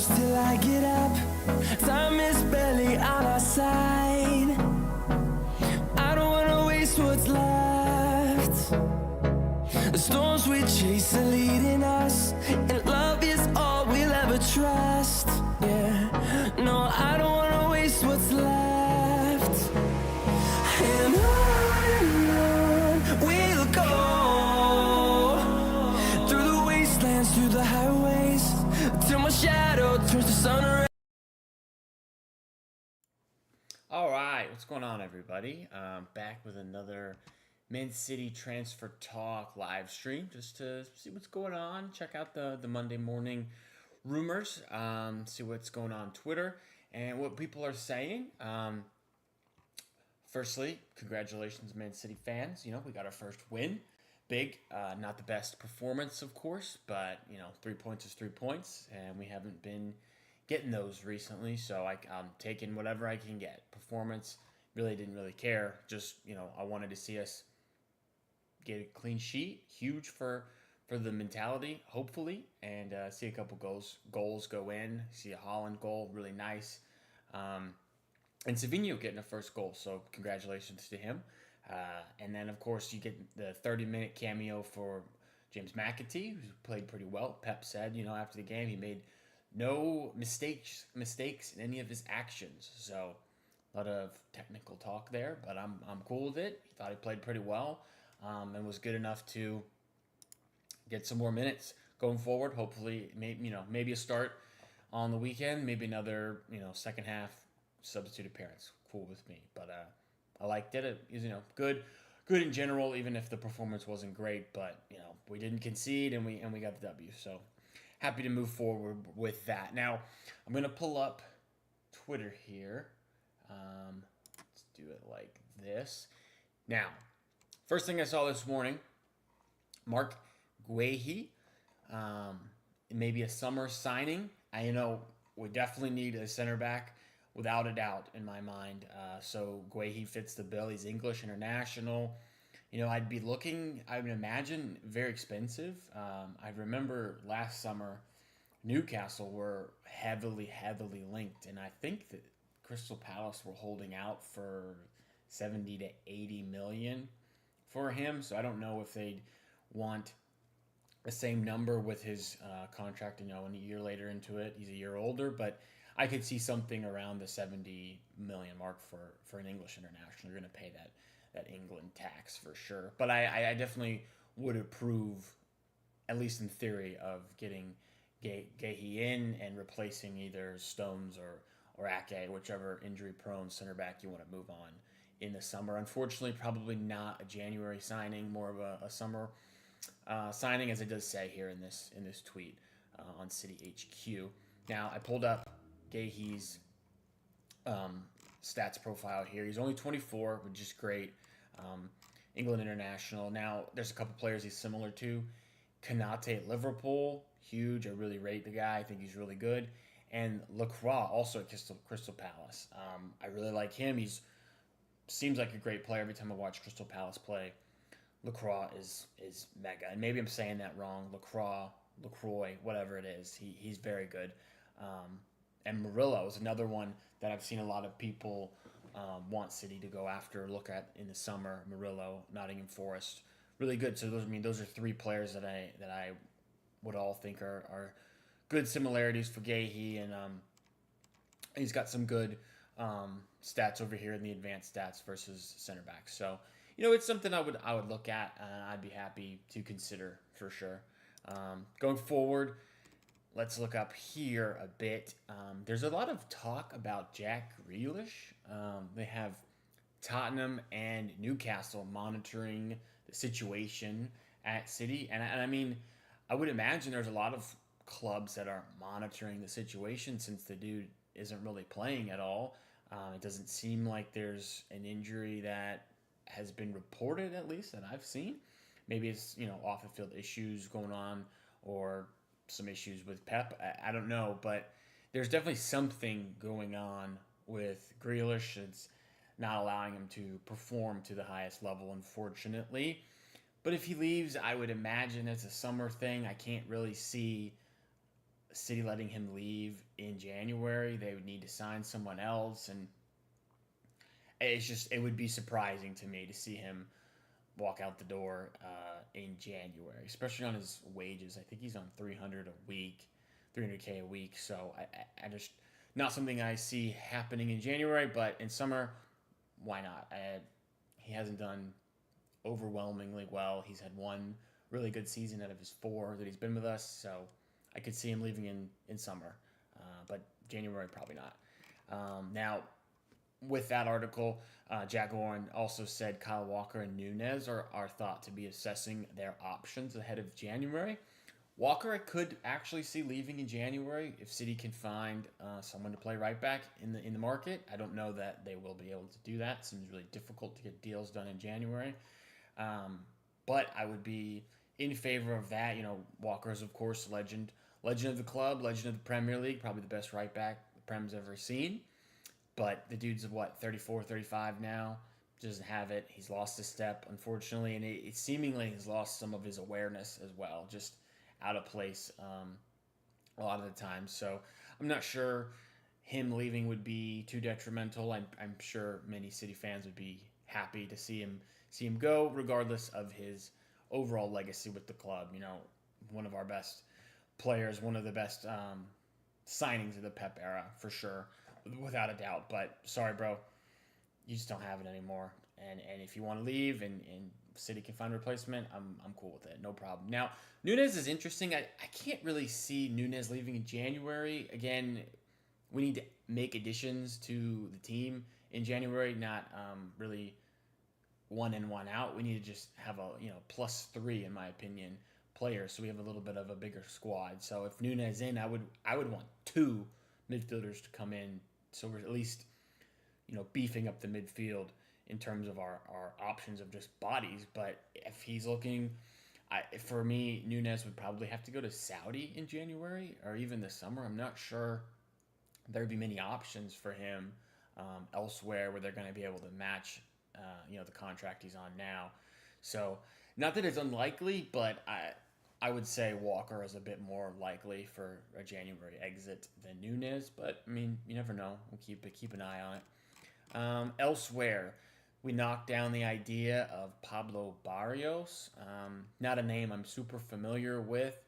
close till I get up. Time is barely on our side. I don't wanna waste what's left. The storms we chase are leading us, and love is all we'll ever trust. Yeah, no, I don't wanna waste what's left. And on we'll go, through the wastelands, through the highways, till my shadow turns to sun rays. All right, what's going on, everybody? Back with another Man City Transfer Talk live stream, just to see what's going on. Check out the Monday morning rumors, see what's going on Twitter and what people are saying. Firstly, congratulations, Man City fans. You know, we got our first win. Big, not the best performance, of course, but, 3 points is 3 points, and we haven't been getting those recently, so I'm taking whatever I can get. Performance, really didn't really care. Just, I wanted to see us get a clean sheet. Huge for the mentality, hopefully, and see a couple goals go in. See a Holland goal, really nice. And Savinho getting a first goal, so congratulations to him. And then, of course, you get the 30-minute cameo for James McAtee, who played pretty well. Pep said, after the game, he made no mistakes in any of his actions. So a lot of technical talk there, but I'm cool with it. He thought he played pretty well, and was good enough to get some more minutes going forward. Hopefully, maybe a start on the weekend, maybe another second half substitute appearance. Cool with me, but I liked it. It was good in general, even if the performance wasn't great. But we didn't concede, and we got the W. So happy to move forward with that. Now I'm gonna pull up Twitter here. Let's do it like this. Now, first thing I saw this morning, Mark Guehi, maybe a summer signing. I we definitely need a center back, without a doubt, in my mind. So Guehi fits the bill. He's English international. I'd be looking, I would imagine, very expensive. I remember last summer, Newcastle were heavily linked, and I think that Crystal Palace were holding out for 70 to 80 million for him. So I don't know if they'd want the same number with his contract, and a year later into it, he's a year older, but I could see something around the 70 million mark for an English international. You're going to pay that England tax for sure. But I definitely would approve, at least in theory, of getting Guehi in and replacing either Stones or Ake, whichever injury-prone center back you want to move on in the summer. Unfortunately, probably not a January signing, more of a summer signing, as it does say here in this tweet on City HQ. Now, I pulled up Guehi's stats profile here. He's only 24, which is great. England international. Now, there's a couple players he's similar to. Konate at Liverpool, huge. I really rate the guy. I think he's really good. And Lacroix, also at Crystal Palace. I really like him. Seems like a great player every time I watch Crystal Palace play. Lacroix is mega. And maybe I'm saying that wrong. Lacroix, whatever it is. He's very good. And Murillo is another one that I've seen a lot of people want City to go after, look at in the summer. Murillo, Nottingham Forest, really good. So those are three players that I would all think are good similarities for Guehi, and he's got some good stats over here in the advanced stats versus center back. So it's something I would look at, and I'd be happy to consider for sure. Going forward, let's look up here a bit. There's a lot of talk about Jack Grealish. They have Tottenham and Newcastle monitoring the situation at City. And I mean, I would imagine there's a lot of clubs that are monitoring the situation, since the dude isn't really playing at all. It doesn't seem like there's an injury that has been reported, at least that I've seen. Maybe it's, off the field issues going on, or some issues with Pep. I don't know, but there's definitely something going on with Grealish. It's not allowing him to perform to the highest level, unfortunately. But if he leaves, I would imagine it's a summer thing. I can't really see City letting him leave in January. They would need to sign someone else, and it would be surprising to me to see him walk out the door in January, especially on his wages. I think he's on 300K a week. So I just not something I see happening in January, but in summer, why not? He hasn't done overwhelmingly well. He's had one really good season out of his four that he's been with us, so I could see him leaving in summer, but January probably not. Now, with that article, Jack Warren also said Kyle Walker and Nunez are thought to be assessing their options ahead of January. Walker, I could actually see leaving in January if City can find someone to play right back in the market. I don't know that they will be able to do that. It seems really difficult to get deals done in January. But I would be in favor of that. You know, Walker is, of course, legend of the club, legend of the Premier League, probably the best right back the Prem's ever seen. But the dude's, 34, 35 now, doesn't have it. He's lost a step, unfortunately, and it seemingly has lost some of his awareness as well, just out of place a lot of the time. So I'm not sure him leaving would be too detrimental. I'm sure many City fans would be happy to see him go, regardless of his overall legacy with the club. You know, one of our best players, one of the best signings of the Pep era, for sure, without a doubt. But sorry, bro, you just don't have it anymore. And if you want to leave and City can find a replacement, I'm cool with it. No problem. Now, Nunez is interesting. I can't really see Nunez leaving in January. Again, we need to make additions to the team in January, not really one in, one out. We need to just have a +3, in my opinion, players, so we have a little bit of a bigger squad. So if Nunez in, I would want 2 midfielders to come in, so we're at least beefing up the midfield in terms of our options of just bodies. But if he's looking, for me, Nunez would probably have to go to Saudi in January or even the summer. I'm not sure there'd be many options for him elsewhere where they're going to be able to match the contract he's on now. So not that it's unlikely, but I would say Walker is a bit more likely for a January exit than Nunez. But I mean, you never know. We'll keep an eye on it. Elsewhere, we knocked down the idea of Pablo Barrios. Not a name I'm super familiar with,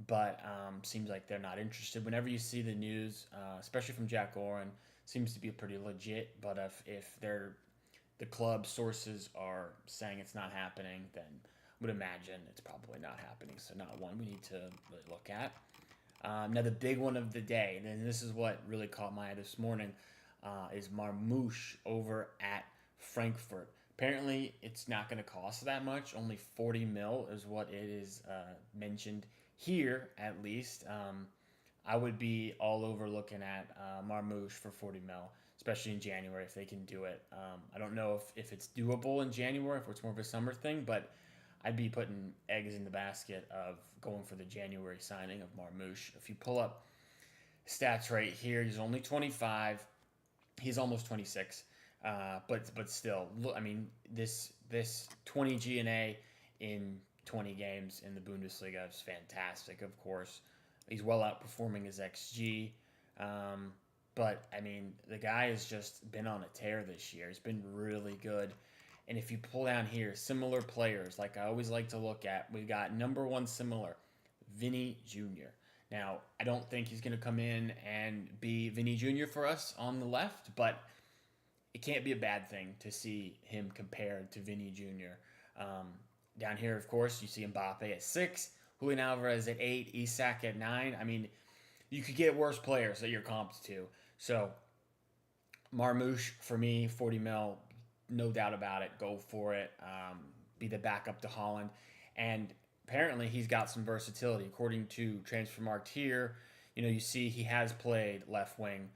but seems like they're not interested. Whenever you see the news, especially from Jack Oren, seems to be pretty legit. But if the club sources are saying it's not happening, then I would imagine it's probably not happening. So not one we need to really look at. Now the big one of the day, and this is what really caught my eye this morning, is Marmoush over at Frankfurt. Apparently, it's not going to cost that much. Only 40 mil is what it is mentioned here, at least. I would be all over looking at Marmoush for 40 mil, especially in January if they can do it. I don't know if it's doable in January, if it's more of a summer thing, but I'd be putting eggs in the basket of going for the January signing of Marmoush. If you pull up stats right here, he's only 25. He's almost 26. But still, look, I mean, this 20 GNA in 20 games in the Bundesliga is fantastic, of course. He's well outperforming his XG. But, I mean, the guy has just been on a tear this year. He's been really good. And if you pull down here, similar players, like I always like to look at, we've got number one similar, Vinny Jr. Now, I don't think he's going to come in and be Vinny Jr. for us on the left, but it can't be a bad thing to see him compared to Vinny Jr. Down here, of course, you see Mbappe at 6, Julian Alvarez at 8, Isak at 9. I mean, you could get worse players that you're comped to. So, Marmoush, for me, 40 mil, no doubt about it. Go for it. Be the backup to Holland. And apparently he's got some versatility. According to Transfermarkt here, you see he has played left wing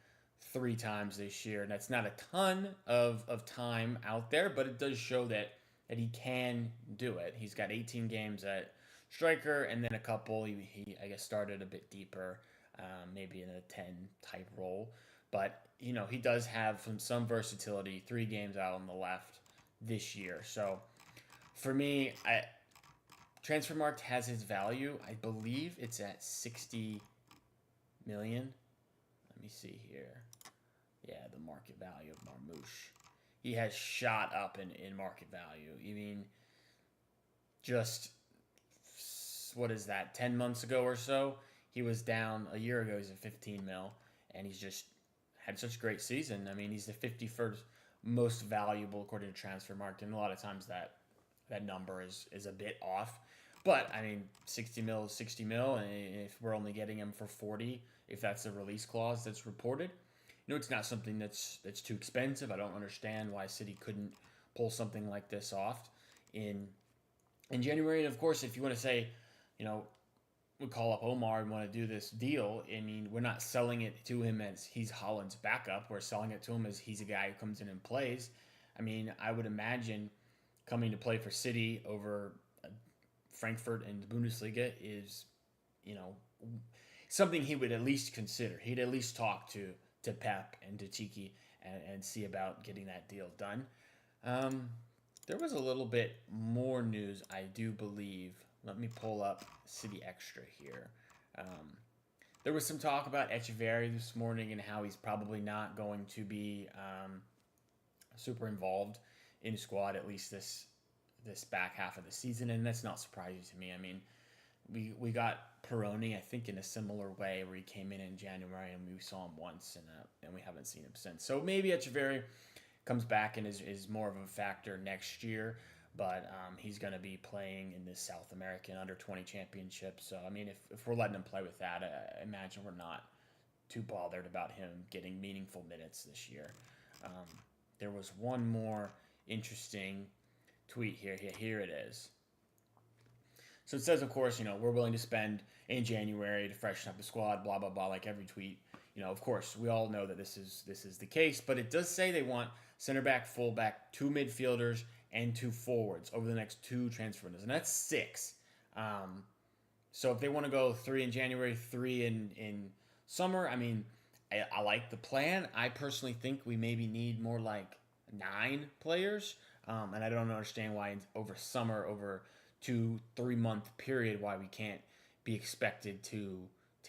3 times this year. And that's not a ton of time out there, but it does show that he can do it. He's got 18 games at striker, and then a couple he I guess started a bit deeper, maybe in a 10 type role. But he does have some versatility. 3 games out on the left this year. So for me, Transfermarkt has his value. I believe it's at 60 million. Let me see here. Yeah, the market value of Marmouche. He has shot up in market value. I mean, just what is that? 10 months ago or so, he was down. A year ago, he's at 15 mil, and he's just had such a great season. I mean, he's the 51st most valuable according to Transfer Market, and a lot of times that number is a bit off. But I mean, 60 mil is 60 mil, and if we're only getting him for 40, if that's a release clause that's reported, it's not something that's too expensive. I don't understand why City couldn't pull something like this off in January. And of course, if you want to say, you know, we call up Omar and want to do this deal, I mean, we're not selling it to him as he's Holland's backup. We're selling it to him as he's a guy who comes in and plays. I mean, I would imagine coming to play for City over Frankfurt and the Bundesliga is, something he would at least consider. He'd at least talk to Pep and to Tiki and see about getting that deal done. There was a little bit more news, I do believe. Let me pull up City Extra here. There was some talk about Echeverri this morning and how he's probably not going to be super involved in the squad, at least this back half of the season, and that's not surprising to me. I mean, we got Peroni, I think, in a similar way, where he came in January and we saw him once, and we haven't seen him since. So maybe Echeverri comes back and is more of a factor next year, but he's going to be playing in this South American Under-20 Championship. So, I mean, if we're letting him play with that, I imagine we're not too bothered about him getting meaningful minutes this year. There was one more interesting tweet here. Here it is. So it says, of course, we're willing to spend in January to freshen up the squad, blah, blah, blah, like every tweet. Of course, we all know that this is the case, but it does say they want center back, fullback, 2 midfielders, and 2 forwards over the next 2 transfer windows, and that's 6. So if they want to go 3 in January, 3 in summer, I mean, I like the plan. I personally think we maybe need more like 9 players, and I don't understand why over summer, over 2-3 month period, why we can't be expected to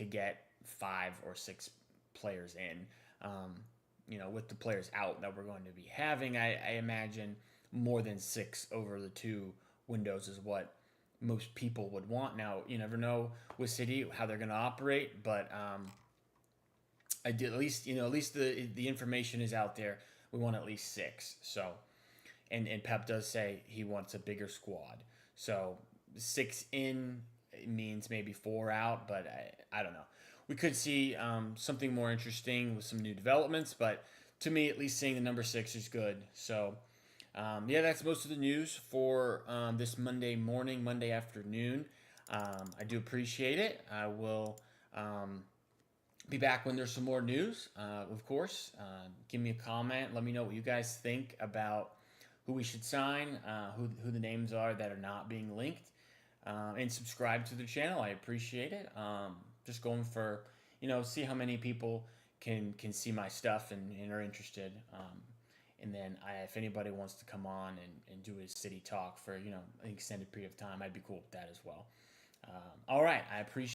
get 5 or 6 players in. With the players out that we're going to be having, I imagine more than 6 over the 2 windows is what most people would want. Now, you never know with City how they're going to operate, but at least the information is out there. We want at least 6. So, and Pep does say he wants a bigger squad. So 6 in means maybe 4 out, but I don't know. We could see something more interesting with some new developments, but to me, at least seeing the number 6 is good. So, that's most of the news for this Monday morning, Monday afternoon. I do appreciate it. I will be back when there's some more news, of course. Give me a comment. Let me know what you guys think about who we should sign, who the names are that are not being linked, and subscribe to the channel. I appreciate it. Just going for, see how many people can see my stuff and are interested. And then if anybody wants to come on and do a City talk for, an extended period of time, I'd be cool with that as well. All right. I appreciate